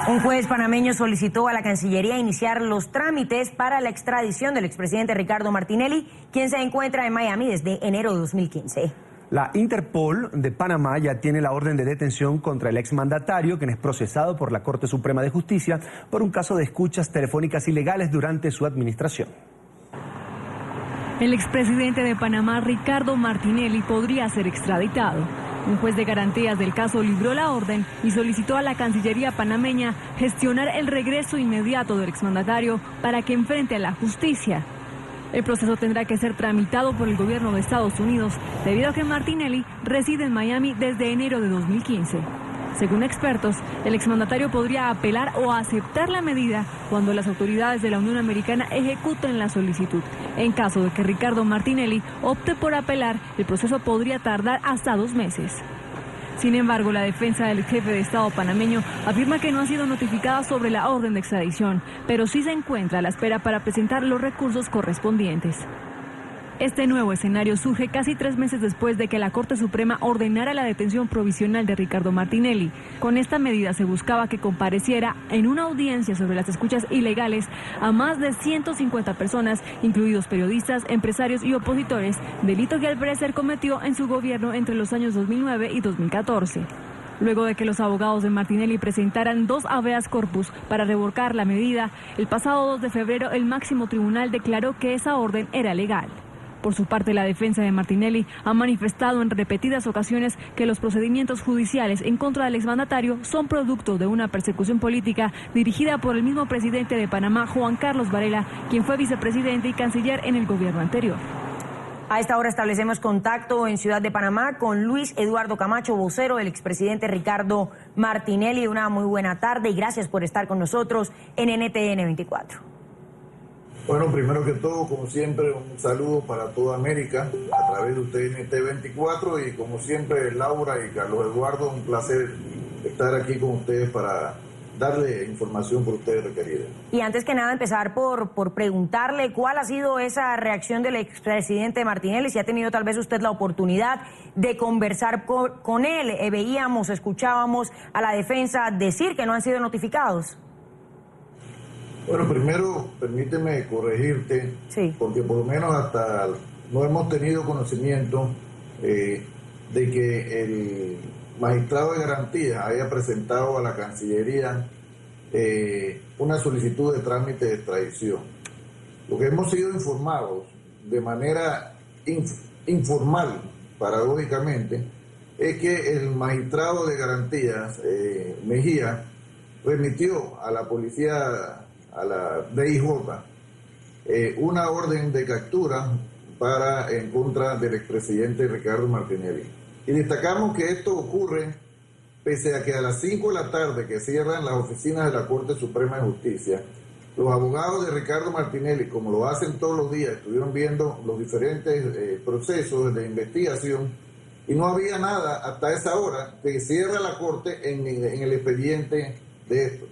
Un juez panameño solicitó a la Cancillería iniciar los trámites para la extradición del expresidente Ricardo Martinelli, quien se encuentra en Miami desde enero de 2015. La Interpol de Panamá ya tiene la orden de detención contra el exmandatario, quien es procesado por la Corte Suprema de Justicia por un caso de escuchas telefónicas ilegales durante su administración. El expresidente de Panamá, Ricardo Martinelli, podría ser extraditado. Un juez de garantías del caso libró la orden y solicitó a la Cancillería panameña gestionar el regreso inmediato del exmandatario para que enfrente a la justicia. El proceso tendrá que ser tramitado por el gobierno de Estados Unidos, debido a que Martinelli reside en Miami desde enero de 2015. Según expertos, el exmandatario podría apelar o aceptar la medida cuando las autoridades de la Unión Americana ejecuten la solicitud. En caso de que Ricardo Martinelli opte por apelar, el proceso podría tardar hasta 2 meses. Sin embargo, la defensa del jefe de Estado panameño afirma que no ha sido notificada sobre la orden de extradición, pero sí se encuentra a la espera para presentar los recursos correspondientes. Este nuevo escenario surge casi 3 meses después de que la Corte Suprema ordenara la detención provisional de Ricardo Martinelli. Con esta medida se buscaba que compareciera en una audiencia sobre las escuchas ilegales a más de 150 personas, incluidos periodistas, empresarios y opositores, delito que al parecer cometió en su gobierno entre los años 2009 y 2014. Luego de que los abogados de Martinelli presentaran 2 habeas corpus para revocar la medida, el pasado 2 de febrero el máximo tribunal declaró que esa orden era legal. Por su parte, la defensa de Martinelli ha manifestado en repetidas ocasiones que los procedimientos judiciales en contra del exmandatario son producto de una persecución política dirigida por el mismo presidente de Panamá, Juan Carlos Varela, quien fue vicepresidente y canciller en el gobierno anterior. A esta hora establecemos contacto en Ciudad de Panamá con Luis Eduardo Camacho, vocero del expresidente Ricardo Martinelli. Una muy buena tarde y gracias por estar con nosotros en NTN 24. Bueno, primero que todo, como siempre, un saludo para toda América a través de ustedes NT24 y como siempre, Laura y Carlos Eduardo, un placer estar aquí con ustedes para darle información por ustedes requerida. Y antes que nada, empezar por preguntarle cuál ha sido esa reacción del expresidente Martinelli, si ha tenido tal vez usted la oportunidad de conversar con él. Escuchábamos a la defensa decir que no han sido notificados. Bueno, primero permíteme corregirte, sí, porque por lo menos hasta no hemos tenido conocimiento de que el magistrado de garantías haya presentado a la Cancillería una solicitud de trámite de extradición. Lo que hemos sido informados de manera informal, paradójicamente, es que el magistrado de garantías, Mejía, remitió a la policía, a la DIJ, una orden de captura en contra del expresidente Ricardo Martinelli. Y destacamos que esto ocurre pese a que a las 5 de la tarde que cierran las oficinas de la Corte Suprema de Justicia, los abogados de Ricardo Martinelli, como lo hacen todos los días, estuvieron viendo los diferentes procesos de investigación y no había nada hasta esa hora que cierra la Corte en el expediente de esto.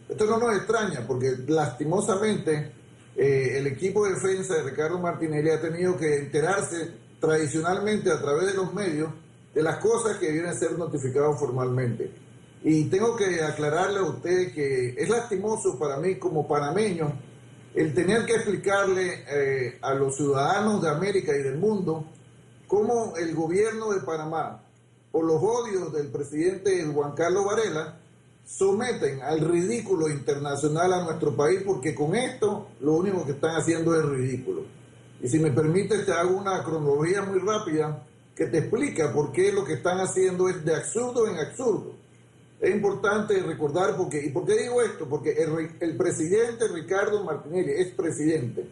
Esto no nos extraña porque lastimosamente el equipo de defensa de Ricardo Martinelli ha tenido que enterarse tradicionalmente a través de los medios de las cosas que vienen a ser notificadas formalmente. Y tengo que aclararle a ustedes que es lastimoso para mí como panameño el tener que explicarle a los ciudadanos de América y del mundo cómo el gobierno de Panamá, por los odios del presidente Juan Carlos Varela, someten al ridículo internacional a nuestro país, porque con esto lo único que están haciendo es ridículo. Y si me permite, te hago una cronología muy rápida que te explica por qué lo que están haciendo es de absurdo en absurdo. Es importante recordar, ¿y por qué digo esto? Porque el presidente Ricardo Martinelli es presidente.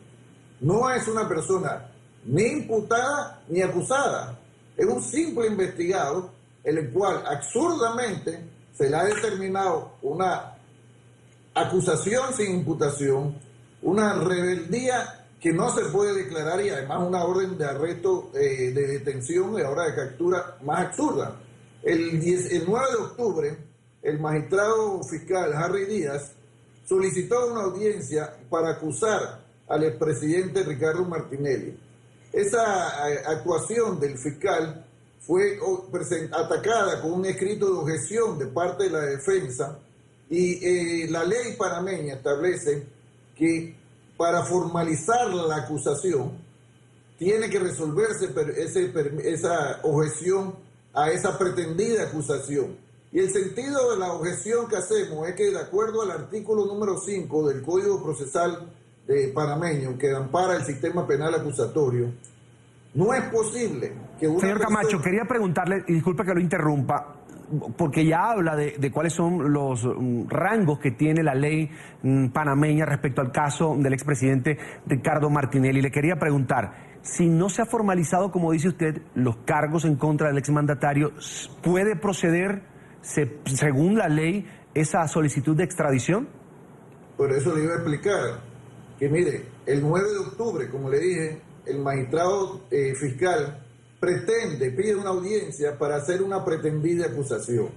No es una persona ni imputada ni acusada. Es un simple investigado, en el cual absurdamente se le ha determinado una acusación sin imputación, una rebeldía que no se puede declarar y además una orden de arresto, de detención y ahora de captura más absurda. El 9 de octubre, el magistrado fiscal Harry Díaz solicitó una audiencia para acusar al expresidente Ricardo Martinelli. Esa actuación del fiscal fue atacada con un escrito de objeción de parte de la defensa Y la ley panameña establece que para formalizar la acusación tiene que resolverse esa objeción a esa pretendida acusación. Y el sentido de la objeción que hacemos es que, de acuerdo al artículo número 5 del Código Procesal panameño, que ampara el sistema penal acusatorio, no es posible que una Señor persona... Camacho, quería preguntarle, y disculpe que lo interrumpa, porque ya habla de cuáles son los rangos que tiene la ley panameña respecto al caso del expresidente Ricardo Martinelli. Le quería preguntar, si no se ha formalizado, como dice usted, los cargos en contra del exmandatario, ¿puede proceder, según la ley, esa solicitud de extradición? Por eso le iba a explicar que, mire, el 9 de octubre, como le dije, el magistrado fiscal pide una audiencia para hacer una pretendida acusación.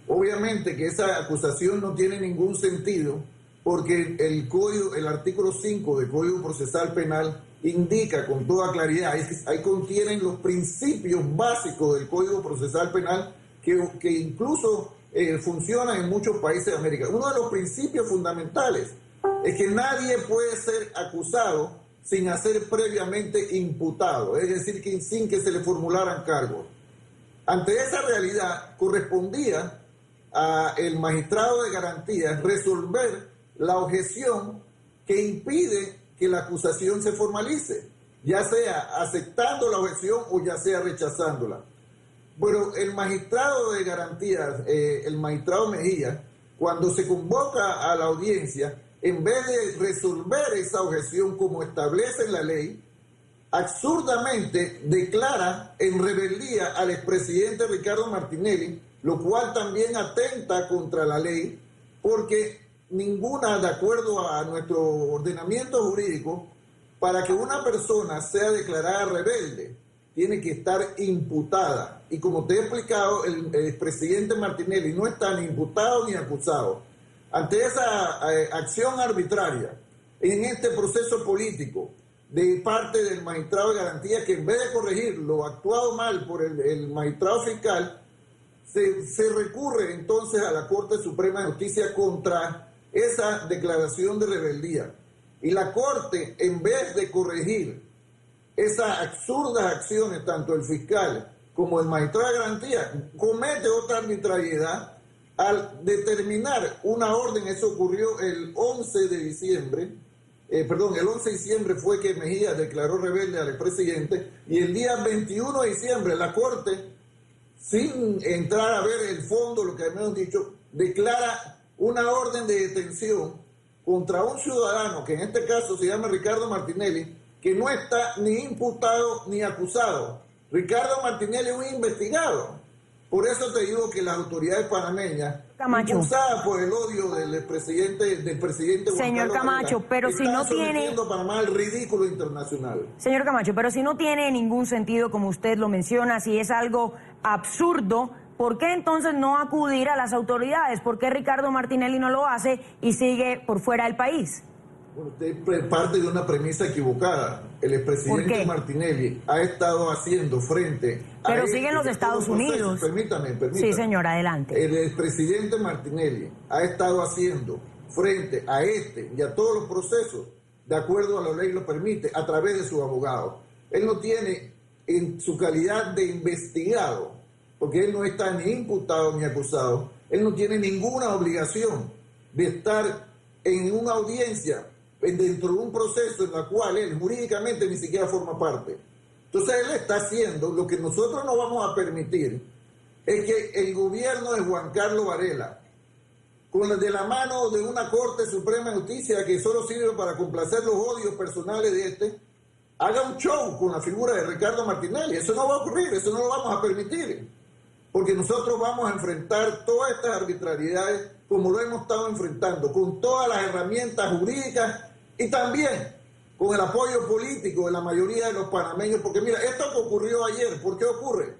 Obviamente que esa acusación no tiene ningún sentido porque el artículo 5 del Código Procesal Penal indica con toda claridad, ahí contienen los principios básicos del Código Procesal Penal que incluso funcionan en muchos países de América. Uno de los principios fundamentales es que nadie puede ser acusado sin hacer previamente imputado, es decir, que sin que se le formularan cargos. Ante esa realidad, correspondía al magistrado de garantías resolver la objeción que impide que la acusación se formalice, ya sea aceptando la objeción o ya sea rechazándola. Pero el magistrado de garantías, el magistrado Mejía, cuando se convoca a la audiencia, en vez de resolver esa objeción como establece la ley, absurdamente declara en rebeldía al expresidente Ricardo Martinelli, lo cual también atenta contra la ley, porque ninguna, de acuerdo a nuestro ordenamiento jurídico, para que una persona sea declarada rebelde, tiene que estar imputada. Y como te he explicado, el expresidente Martinelli no está ni imputado ni acusado. Ante esa acción arbitraria, en este proceso político, de parte del magistrado de garantía, que en vez de corregir lo actuado mal por el magistrado fiscal, se recurre entonces a la Corte Suprema de Justicia contra esa declaración de rebeldía. Y la Corte, en vez de corregir esas absurdas acciones, tanto el fiscal como el magistrado de garantía, comete otra arbitrariedad al determinar una orden. Eso ocurrió el 11 de diciembre, el 11 de diciembre fue que Mejía declaró rebelde al expresidente, y el día 21 de diciembre la Corte, sin entrar a ver el fondo, lo que habíamos dicho, declara una orden de detención contra un ciudadano, que en este caso se llama Ricardo Martinelli, que no está ni imputado ni acusado. Ricardo Martinelli es un investigado. Por eso te digo que las autoridades panameñas, impulsadas por el odio del presidente Señor Camacho, pero si no tiene... a Panamá al ridículo internacional. Señor Camacho, pero si no tiene ningún sentido, como usted lo menciona, si es algo absurdo, ¿por qué entonces no acudir a las autoridades? ¿Por qué Ricardo Martinelli no lo hace y sigue por fuera del país? Usted parte de una premisa equivocada. El expresidente Martinelli ha estado haciendo frente a... Pero sigue en los Estados Unidos. Permítame. Sí, señor, adelante. El expresidente Martinelli ha estado haciendo frente a y a todos los procesos, de acuerdo a la ley lo permite, a través de su abogado. Él no tiene, en su calidad de investigado, porque él no está ni imputado ni acusado, él no tiene ninguna obligación de estar en una audiencia dentro de un proceso en el cual él jurídicamente ni siquiera forma parte. Entonces él está haciendo lo que nosotros no vamos a permitir, es que el gobierno de Juan Carlos Varela, de la mano de una Corte Suprema de Justicia que solo sirve para complacer los odios personales de haga un show con la figura de Ricardo Martinelli. Eso no va a ocurrir, eso no lo vamos a permitir, porque nosotros vamos a enfrentar todas estas arbitrariedades como lo hemos estado enfrentando, con todas las herramientas jurídicas y también con el apoyo político de la mayoría de los panameños. Porque mira, esto que ocurrió ayer, ¿por qué ocurre?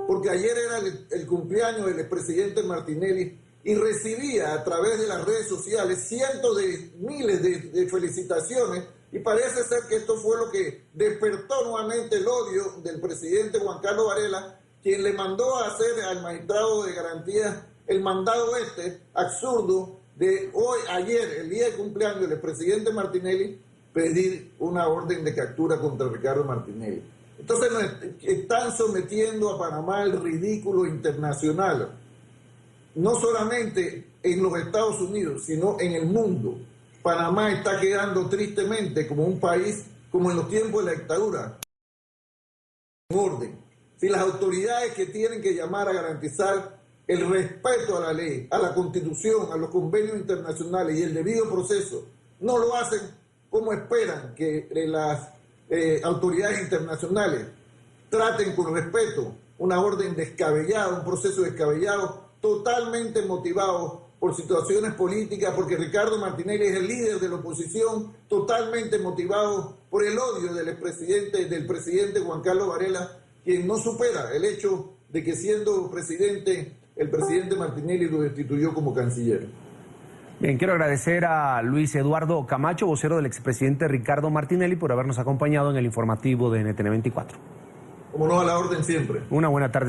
Porque ayer era el cumpleaños del expresidente Martinelli y recibía a través de las redes sociales cientos de miles de felicitaciones, y parece ser que esto fue lo que despertó nuevamente el odio del presidente Juan Carlos Varela, quien le mandó a hacer al magistrado de garantías el mandado absurdo de hoy, ayer, el día de cumpleaños del expresidente Martinelli, pedir una orden de captura contra Ricardo Martinelli. Entonces nos están sometiendo a Panamá al ridículo internacional, no solamente en los Estados Unidos, sino en el mundo. Panamá está quedando tristemente como un país, como en los tiempos de la dictadura, en orden. Si las autoridades que tienen que llamar a garantizar el respeto a la ley, a la Constitución, a los convenios internacionales y el debido proceso, no lo hacen, ¿cómo esperan que las autoridades internacionales traten con respeto una orden descabellada, un proceso descabellado, totalmente motivado por situaciones políticas, porque Ricardo Martinelli es el líder de la oposición, totalmente motivado por el odio del presidente Juan Carlos Varela, quien no supera el hecho de que siendo presidente, el presidente Martinelli lo destituyó como canciller? Bien, quiero agradecer a Luis Eduardo Camacho, vocero del expresidente Ricardo Martinelli, por habernos acompañado en el informativo de NTN 24. Como no, a la orden siempre. Una buena tarde.